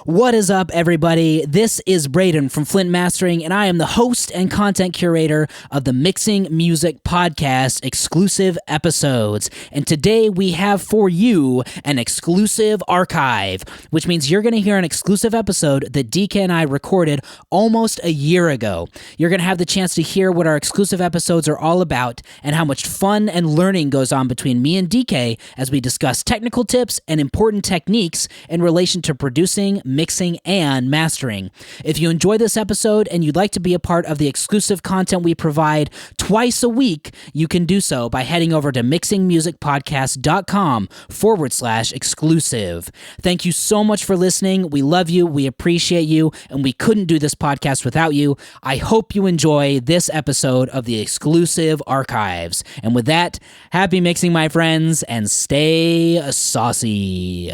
What is up, everybody? This is Braeden from Flint Mastering, and I am the host and content curator of the Mixing Music Podcast exclusive episodes. And today we have for you an exclusive archive, which means you're going to hear an exclusive episode that Dee Kei and I recorded almost a year ago. You're going to have the chance to hear what our exclusive episodes are all about and how much fun and learning goes on between me and Dee Kei as we discuss technical tips and important techniques in relation to producing, mixing, and mastering. If you enjoy this episode and you'd like to be a part of the exclusive content we provide twice a week, you can do so by heading over to mixingmusicpodcast.com/exclusive. Thank you so much for listening. We love you, we appreciate you, and we couldn't do this podcast without you. I hope you enjoy this episode of the exclusive archives. And with that, happy mixing, my friends, and stay saucy.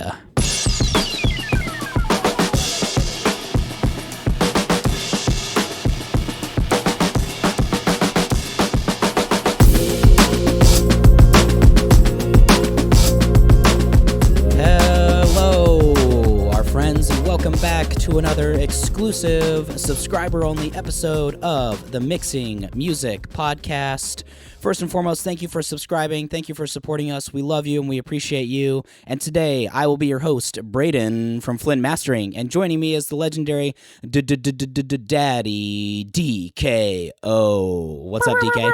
Welcome back to another exclusive subscriber-only episode of the Mixing Music Podcast. First and foremost, thank you for subscribing. Thank you for supporting us. We love you and we appreciate you. And today, I will be your host, Braeden from Flint Mastering. And joining me is the legendary Daddy Dee Kei. What's up, Dee Kei?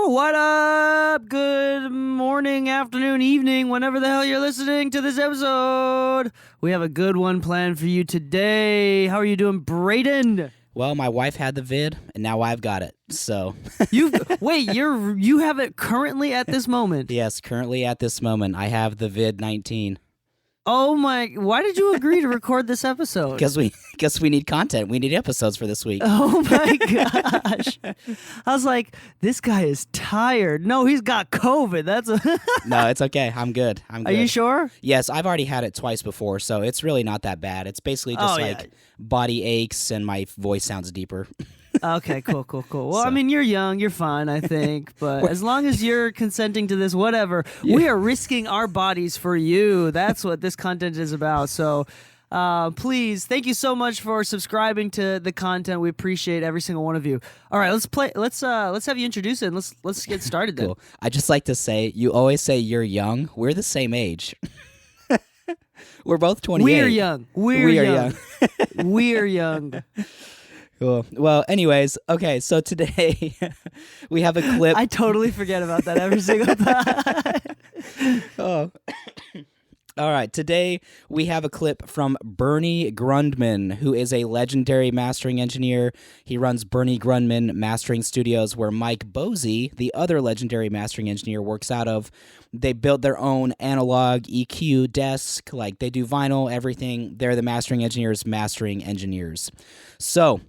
What up? Good morning, afternoon, evening, whenever the hell you're listening to this episode. We have a good one planned for you today. How are you doing, Braeden? Well, my wife had the vid, and now I've got it. So you have it currently at this moment? Yes, currently at this moment, I have the vid 19. Oh my! Why did you agree to record this episode? Because we need content. We need episodes for this week. Oh my gosh! I was like, this guy is tired. No, he's got COVID. No, it's okay. I'm good. Are you sure? Yes, I've already had it twice before, so it's really not that bad. It's basically just body aches and my voice sounds deeper. Okay, cool. Well, I mean, you're young, you're fine, I think, but as long as you're consenting to this, whatever, we are risking our bodies for you. That's what this content is about. So, please, thank you so much for subscribing to the content. We appreciate every single one of you. All right, let's play. Let's have you introduce it, and let's get started then. Cool. I just like to say, you always say you're young. We're the same age. We're both 28. We're young. We're young. We're young. Cool. Well, anyways, okay, so today we have a clip. I totally forget about that every single time. Oh. All right, today we have a clip from Bernie Grundman, who is a legendary mastering engineer. He runs Bernie Grundman Mastering Studios, where Mike Bosey, the other legendary mastering engineer, works out of. They built their own analog EQ desk, like they do vinyl, everything. They're the mastering engineers. So,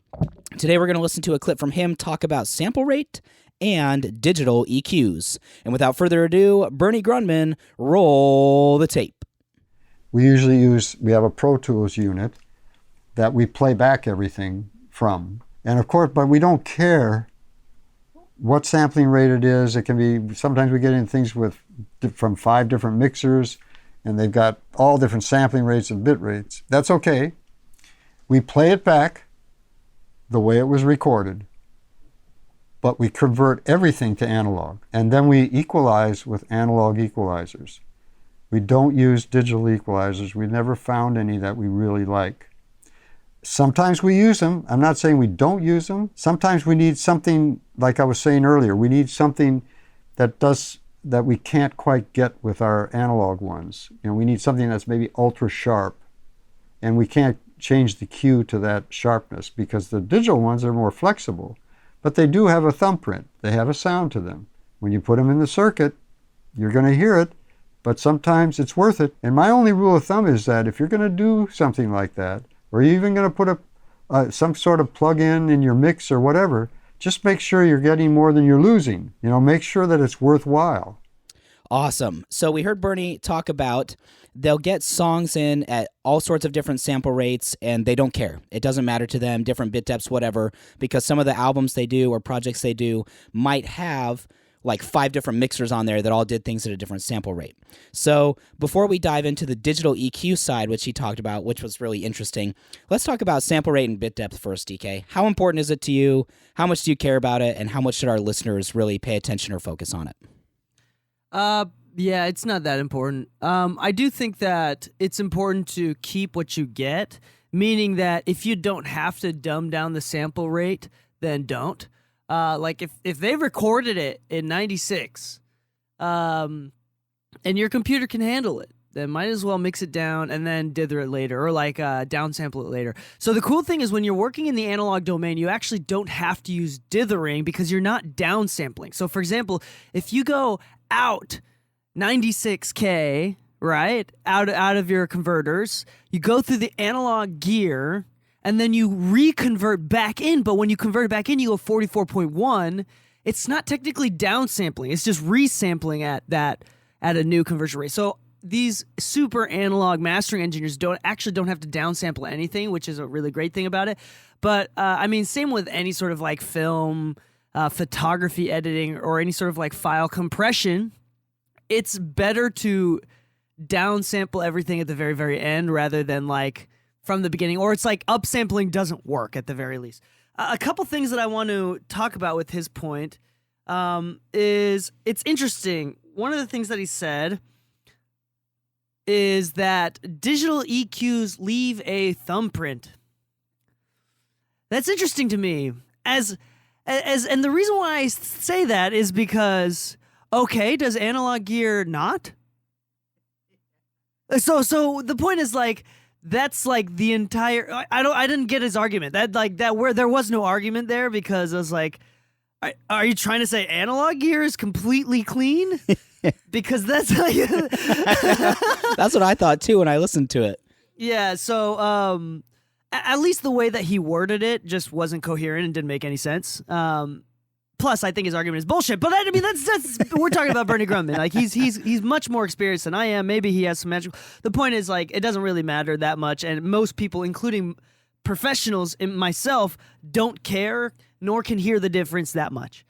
today we're going to listen to a clip from him talk about sample rate and digital EQs. And without further ado, Bernie Grundman, roll the tape. We have a Pro Tools unit that we play back everything from. And of course, but we don't care what sampling rate it is. It can be, sometimes we get in things from 5 different mixers, and they've got all different sampling rates and bit rates. That's okay. We play it back the way it was recorded, but we convert everything to analog. And then we equalize with analog equalizers. We don't use digital equalizers. We've never found any that we really like. Sometimes we use them. I'm not saying we don't use them. Sometimes we need something, like I was saying earlier, we need something that we can't quite get with our analog ones. You know, we need something that's maybe ultra sharp, and we can't change the Q to that sharpness because the digital ones are more flexible, but they do have a thumbprint. They have a sound to them. When you put them in the circuit, you're going to hear it, but sometimes it's worth it. And my only rule of thumb is that if you're going to do something like that, or you're even going to put some sort of plug-in in your mix or whatever, just make sure you're getting more than you're losing. You know, make sure that it's worthwhile. Awesome. So we heard Bernie talk about they'll get songs in at all sorts of different sample rates, and they don't care. It doesn't matter to them, different bit depths, whatever, because some of the albums they do or projects they do might have like 5 different mixers on there that all did things at a different sample rate. So before we dive into the digital EQ side, which he talked about, which was really interesting, let's talk about sample rate and bit depth first, DK. How important is it to you? How much do you care about it? And how much should our listeners really pay attention or focus on it? Yeah, it's not that important. I do think that it's important to keep what you get, meaning that if you don't have to dumb down the sample rate, then don't. Like if they recorded it in 96, and your computer can handle it, then might as well mix it down and then dither it later, or like downsample it later. So the cool thing is when you're working in the analog domain, you actually don't have to use dithering because you're not downsampling. So for example, if you go out 96K, right, out of your converters, you go through the analog gear, and then you reconvert back in, but when you convert back in, you go 44.1. It's not technically downsampling. It's just resampling at a new conversion rate. So these super analog mastering engineers don't have to downsample anything, which is a really great thing about it. But I mean, same with any sort of like film, photography editing, or any sort of like file compression. It's better to downsample everything at the very, very end rather than like from the beginning, or it's like upsampling doesn't work at the very least. A couple things that I want to talk about with his point is it's interesting. One of the things that he said is that digital EQs leave a thumbprint. That's interesting to me. And the reason why I say that is because, okay, does analog gear not? So the point is like, that's like the entire. I didn't get his argument. Where there was no argument there because I was like, are you trying to say analog gear is completely clean? Because that's like that's what I thought too when I listened to it. Yeah. So at least the way that he worded it just wasn't coherent and didn't make any sense. Plus, I think his argument is bullshit. But I mean, that's we're talking about Bernie Grundman. Like he's much more experienced than I am. Maybe he has some magic. The point is, like, it doesn't really matter that much, and most people, including professionals and myself, don't care nor can hear the difference that much.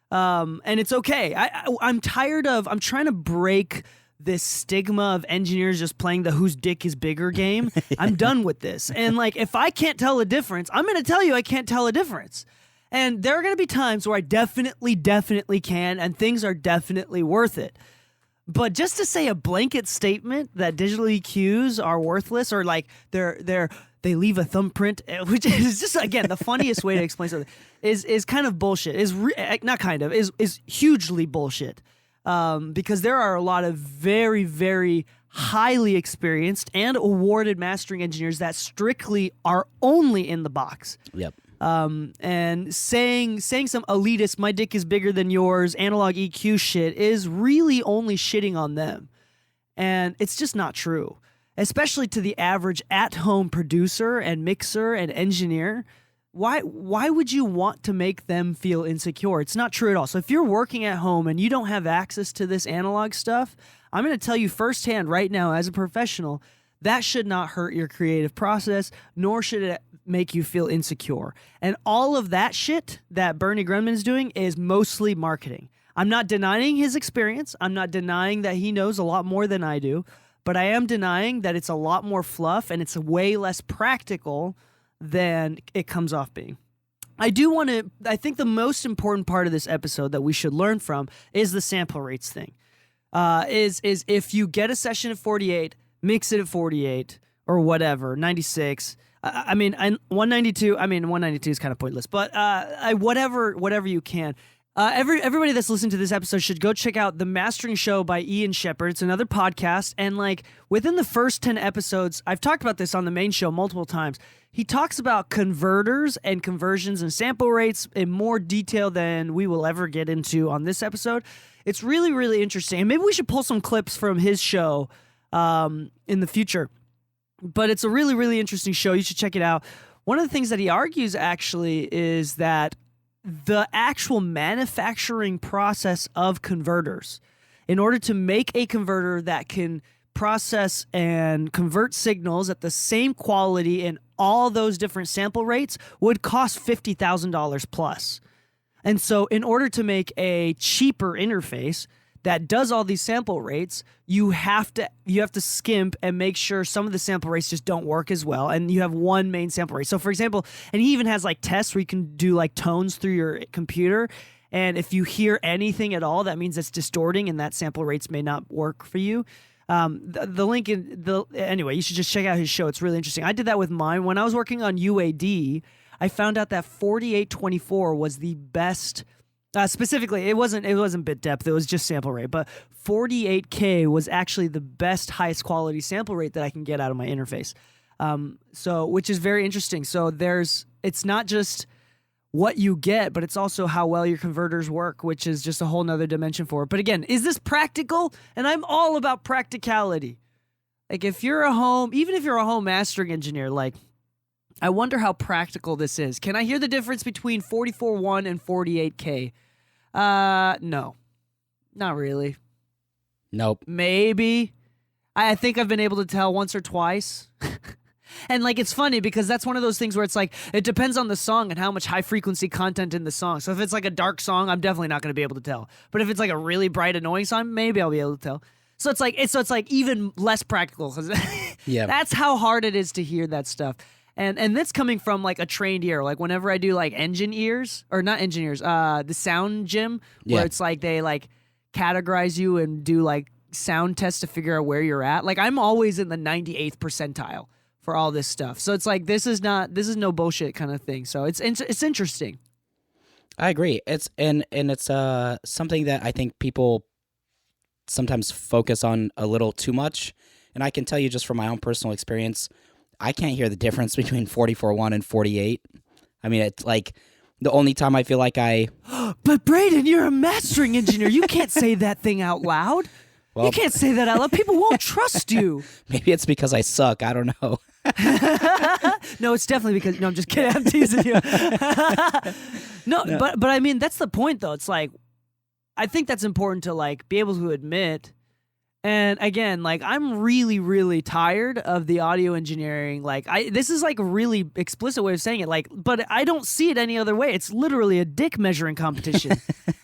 And it's okay. I'm tired of. I'm trying to break this stigma of engineers just playing the whose dick is bigger game. I'm done with this. And like, if I can't tell a difference, I'm going to tell you I can't tell a difference. And there are going to be times where I definitely can, and things are definitely worth it. But just to say a blanket statement that digital EQs are worthless, or like they leave a thumbprint, which is just, again, the funniest way to explain something, is kind of bullshit. Is hugely bullshit. Because there are a lot of very, very highly experienced and awarded mastering engineers that strictly are only in the box. Yep. And saying some elitist, my dick is bigger than yours, analog EQ shit is really only shitting on them. And it's just not true. Especially to the average at-home producer and mixer and engineer. Why would you want to make them feel insecure? It's not true at all. So if you're working at home and you don't have access to this analog stuff, I'm going to tell you firsthand right now as a professional, that should not hurt your creative process, nor should it make you feel insecure. And all of that shit that Bernie Grundman is doing is mostly marketing. I'm not denying his experience. I'm not denying that he knows a lot more than I do, but I am denying that it's a lot more fluff and it's way less practical than it comes off being. I think the most important part of this episode that we should learn from is the sample rates thing. Is if you get a session at 48, mix it at 48 or whatever, 96. I mean, 192. I mean, 192 is kind of pointless, but whatever you can. Everybody that's listening to this episode should go check out The Mastering Show by Ian Shepherd. It's another podcast, and like within the first 10 episodes, I've talked about this on the main show multiple times. He talks about converters and conversions and sample rates in more detail than we will ever get into on this episode. It's really, really interesting, and maybe we should pull some clips from his show in the future. But it's a really, really interesting show. You should check it out. One of the things that he argues actually is that the actual manufacturing process of converters, in order to make a converter that can process and convert signals at the same quality in all those different sample rates, would cost $50,000 plus. And so in order to make a cheaper interface that does all these sample rates, you have to skimp and make sure some of the sample rates just don't work as well, and you have one main sample rate. So for example, and he even has like tests where you can do like tones through your computer, and if you hear anything at all, that means it's distorting and that sample rates may not work for you. The link anyway, you should just check out his show. It's really interesting. I did that with mine when I was working on UAD. I found out that 4824 was the best. Specifically, it wasn't bit depth. It was just sample rate. But 48K was actually the best, highest quality sample rate that I can get out of my interface. So which is very interesting. So it's not just what you get, but it's also how well your converters work, which is just a whole nother dimension for it. But again, is this practical? And I'm all about practicality. Like even if you're a home mastering engineer, like I wonder how practical this is. Can I hear the difference between 44.1 and 48K? No. Not really. Nope. Maybe. I think I've been able to tell once or twice. And like it's funny because that's one of those things where it's like it depends on the song and how much high frequency content in the song. So if it's like a dark song, I'm definitely not going to be able to tell. But if it's like a really bright, annoying song, maybe I'll be able to tell. So it's like even less practical because that's how hard it is to hear that stuff. And that's coming from like a trained ear. Like whenever I do like engine ears, or not engine ears, the sound gym, where it's like they like categorize you and do like sound tests to figure out where you're at. Like I'm always in the 98th percentile for all this stuff. So it's like this is no bullshit kind of thing. So it's interesting. I agree. It's something that I think people sometimes focus on a little too much. And I can tell you just from my own personal experience, I can't hear the difference between 44.1 and 48. I mean, it's like the only time I feel like But Braeden, you're a mastering engineer. You can't say that thing out loud. Well, you can't say that out loud. People won't trust you. Maybe it's because I suck. I don't know. No, it's definitely because... No, I'm just kidding. I'm teasing you. No, but I mean, that's the point, though. It's like, I think that's important to like be able to admit. And again, like I'm really, really tired of the audio engineering. Like this is like a really explicit way of saying it. Like, but I don't see it any other way. It's literally a dick measuring competition,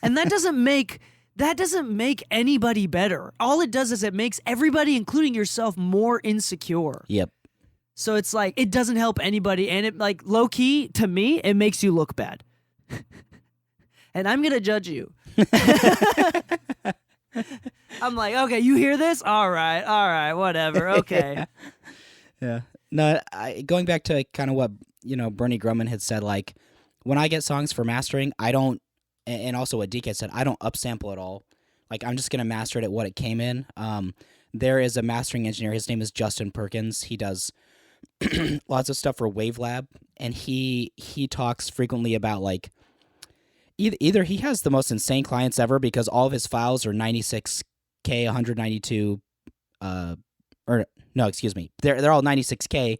and that doesn't make anybody better. All it does is it makes everybody, including yourself, more insecure. Yep. So it's like it doesn't help anybody, and it like low key to me, it makes you look bad. And I'm gonna judge you. I'm like, okay, you hear this? All right, whatever, okay. Yeah. No, going back to kind of what, Bernie Grundman had said, like, when I get songs for mastering, I don't, and also what Dee Kei said, I don't upsample at all. Like, I'm just going to master it at what it came in. There is a mastering engineer, his name is Justin Perkins. He does lots of stuff for Wavelab, and he talks frequently about, like, either he has the most insane clients ever because all of his files are 96K, 192, or no, excuse me, they're all 96K,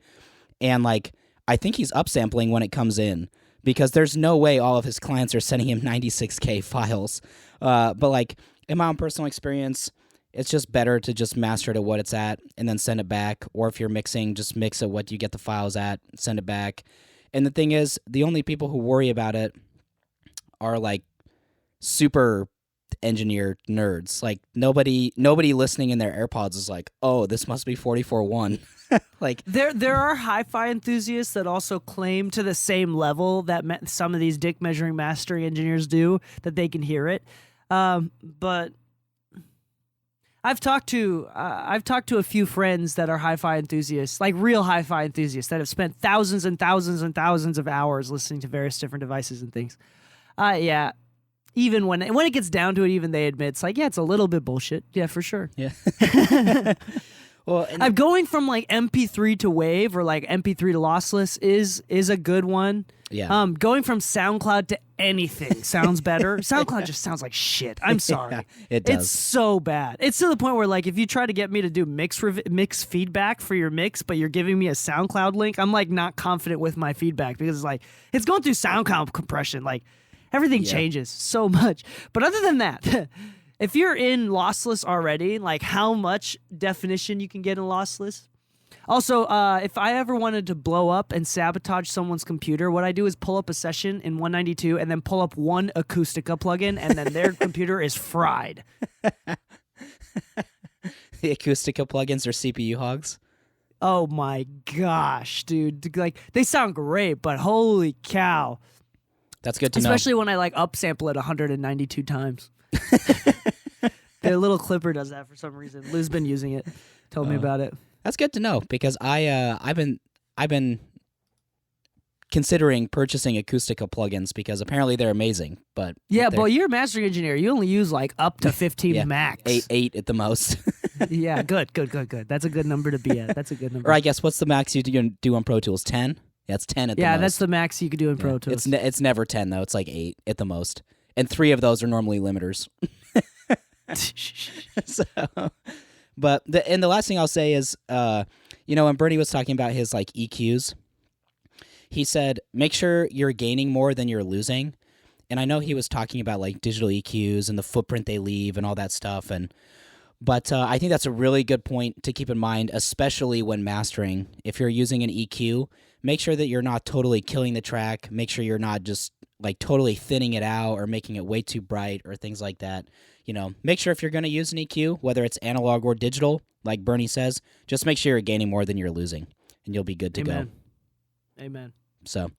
and like I think he's upsampling when it comes in because there's no way all of his clients are sending him 96K files. But like in my own personal experience, it's just better to just master it at what it's at and then send it back. Or if you're mixing, just mix it what you get the files at, send it back. And the thing is, the only people who worry about it are like super engineer nerds. Like nobody listening in their AirPods is like, oh, this must be 44.1. Like there are hi-fi enthusiasts that also claim to the same level that some of these dick measuring mastering engineers do, that they can hear it. But I've talked to a few friends that are hi-fi enthusiasts, like real hi-fi enthusiasts that have spent thousands and thousands and thousands of hours listening to various different devices and things. Yeah. Even when it gets down to it, even they admit it's like, yeah, it's a little bit bullshit. Yeah, for sure. Yeah. Well, I'm going from like MP3 to Wave or like MP3 to lossless is a good one. Yeah. Going from SoundCloud to anything sounds better. SoundCloud just sounds like shit. I'm sorry. Yeah, it does. It's so bad. It's to the point where like if you try to get me to do mix feedback for your mix, but you're giving me a SoundCloud link, I'm like not confident with my feedback because it's like it's going through SoundCloud compression. Like everything changes so much. But other than that, if you're in lossless already, like how much definition you can get in lossless, Also, if I ever wanted to blow up and sabotage someone's computer, what I do is pull up a session in 192 and then pull up one Acoustica plugin, and then their computer is fried. The Acoustica plugins are CPU hogs. Oh my gosh, dude! Like they sound great, but holy cow! That's good to know. Especially when I like upsample it 192 times. Their little clipper does that for some reason. Lou's been using it. Told me about it. That's good to know because I've been considering purchasing Acoustica plugins because apparently they're amazing. But yeah, but you're a mastering engineer. You only use like up to 15 max. Eight at the most. Yeah, good. That's a good number to be at. That's a good number. Or I guess what's the max you do on Pro Tools? 10? Yeah, it's 10 at the most. Yeah, that's the max you could do in Pro Tools. It's never 10 though. It's like 8 at the most, and 3 of those are normally limiters. But the last thing I'll say is, when Bernie was talking about his like EQs, he said make sure you're gaining more than you're losing, and I know he was talking about like digital EQs and the footprint they leave and all that stuff, but I think that's a really good point to keep in mind, especially when mastering. If you're using an EQ, make sure that you're not totally killing the track. Make sure you're not just like totally thinning it out or making it way too bright or things like that. Make sure if you're going to use an EQ, whether it's analog or digital, like Bernie says, just make sure you're gaining more than you're losing, and you'll be good to go. Amen. So,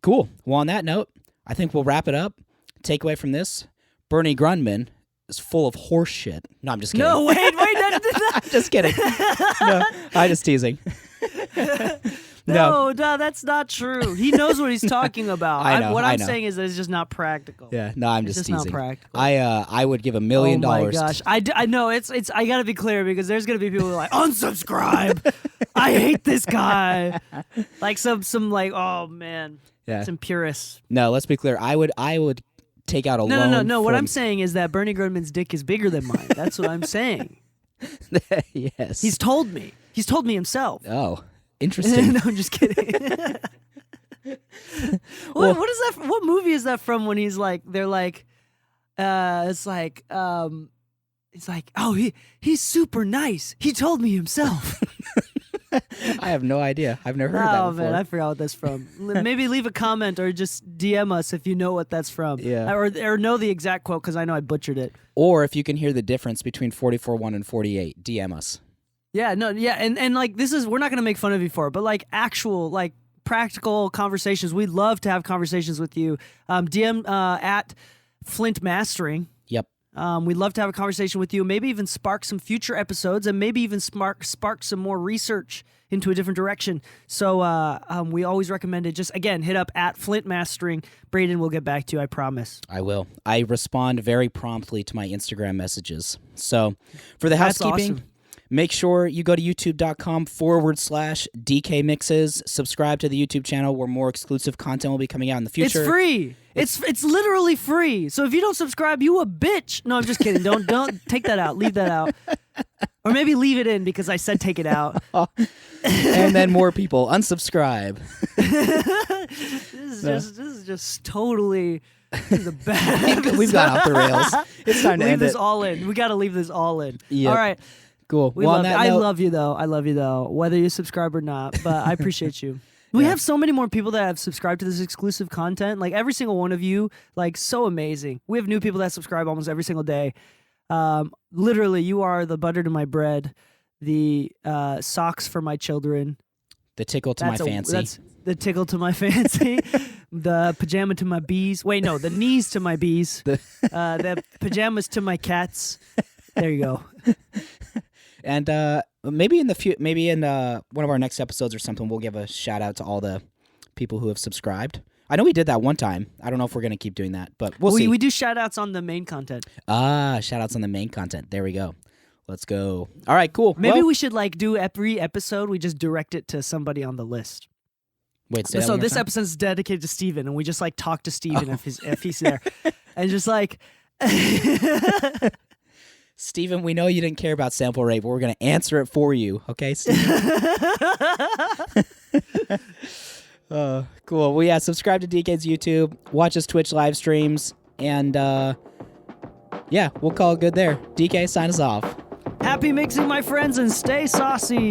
cool. Well, on that note, I think we'll wrap it up. Takeaway from this, Bernie Grundman is full of horse shit. No, I'm just kidding. No, wait. I'm just kidding. No, I'm just teasing. No, that's not true. He knows what he's talking about. I know. What I'm saying is that it's just not practical. Yeah, no, I'm just teasing. Not practical. I would give $1 million. Oh my gosh, I know it's. I gotta be clear because there's gonna be people who are like unsubscribe. I hate this guy. Like some like oh man, some purists. No, let's be clear. I would take out a loan. No. What I'm saying is that Bernie Grundman's dick is bigger than mine. That's what I'm saying. Yes. He's told me. He's told me himself. Oh. Interesting. No, I'm just kidding. What is that? What movie is that from? When he's like, they're like, it's like, oh, he's super nice. He told me himself. I have no idea. I've never heard that before. Oh man, I forgot what that's from. Maybe leave a comment or just DM us if you know what that's from. Yeah. Or know the exact quote because I know I butchered it. Or if you can hear the difference between 44.1 and 48, DM us. Yeah, no, yeah, and like we're not gonna make fun of you for it, but like actual, like practical conversations. We'd love to have conversations with you. DM at Flint Mastering. Yep. We'd love to have a conversation with you. Maybe even spark some future episodes, and maybe even spark some more research into a different direction. So we always recommend it. Just again, hit up at Flint Mastering. Braeden will get back to you. I promise. I will. I respond very promptly to my Instagram messages. So for the housekeeping. Awesome. Make sure you go to youtube.com/DK Mixes. Subscribe to the YouTube channel where more exclusive content will be coming out in the future. It's free. It's literally free. So if you don't subscribe, you a bitch. No, I'm just kidding. Don't take that out. Leave that out. Or maybe leave it in because I said take it out. And then more people unsubscribe. This is just totally the bad. We've got off the rails. It's time to leave end this it. all in. We got to leave this all in. Yep. All right. Cool. I love you though, whether you subscribe or not, but I appreciate you. We have so many more people that have subscribed to this exclusive content. Like every single one of you, like so amazing. We have new people that subscribe almost every single day. Literally, you are the butter to my bread, the socks for my children. The tickle to my fancy. That's the tickle to my fancy. The pajama to my bees. Wait, no, the knees to my bees. The pajamas to my cats. There you go. And maybe in one of our next episodes or something, we'll give a shout out to all the people who have subscribed. I know we did that one time. I don't know if we're going to keep doing that, but we'll see. We do shout outs on the main content. Shout outs on the main content. There we go. Let's go. All right, cool. Maybe we should like do every episode. We just direct it to somebody on the list. Wait, so this episode is dedicated to Steven, and we just like talk to Steven if he's there. And just like... Steven, we know you didn't care about sample rate, but we're going to answer it for you. Okay, Steven? Cool. Well, yeah, subscribe to DK's YouTube. Watch his Twitch live streams. And, yeah, we'll call it good there. DK, sign us off. Happy mixing, my friends, and stay saucy.